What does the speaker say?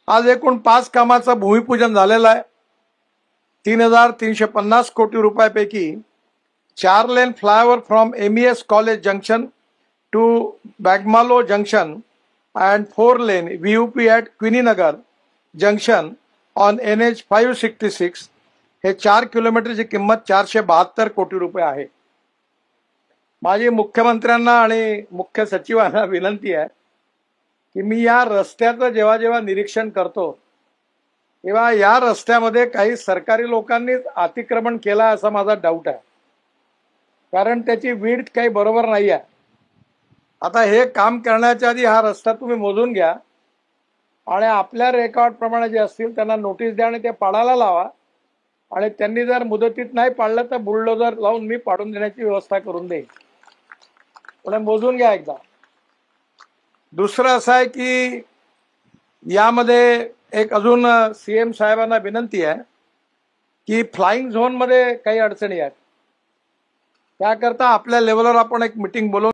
आज एकूण 5 कामाचं भूमिपूजन झालेलं आहे। 3,350 कोटी रुपयापैकी 4 lane flyover from MES college junction to Bogmalo junction and 4 lane VUP at Queenienagar junction on NH 566 हे 4 किलोमीटरची किंमत 472 कोटी रुपये आहे। माझी मुख्यमंत्र्यांना आणि मुख्य सचिवांना विनंती आहे की मी या रस्त्याचं जेव्हा जेव्हा निरीक्षण करतो तेव्हा या रस्त्यामध्ये काही सरकारी लोकांनी अतिक्रमण केलं असा माझा डाऊट आहे, कारण त्याची विड्थ काही बरोबर नाही आहे। आता हे काम करण्याच्या आधी हा रस्ता तुम्ही मोजून घ्या आणि आपल्या रेकॉर्ड प्रमाणे जे असतील त्यांना नोटीस द्या आणि ते पाडायला लावा, आणि त्यांनी जर मुदतीत नाही पाडलं तर बुलडोजर लावून मी पाडून देण्याची व्यवस्था करून देईन। पण मोजून घ्या एकदा। दुसरं असं आहे की यामध्ये एक अजून CM साहेबांना विनंती आहे की फ्लाइंग झोन मध्ये काही अडचणी आहेत, त्याकरता आपल्या लेवलवर आपण एक मीटिंग बोलवू।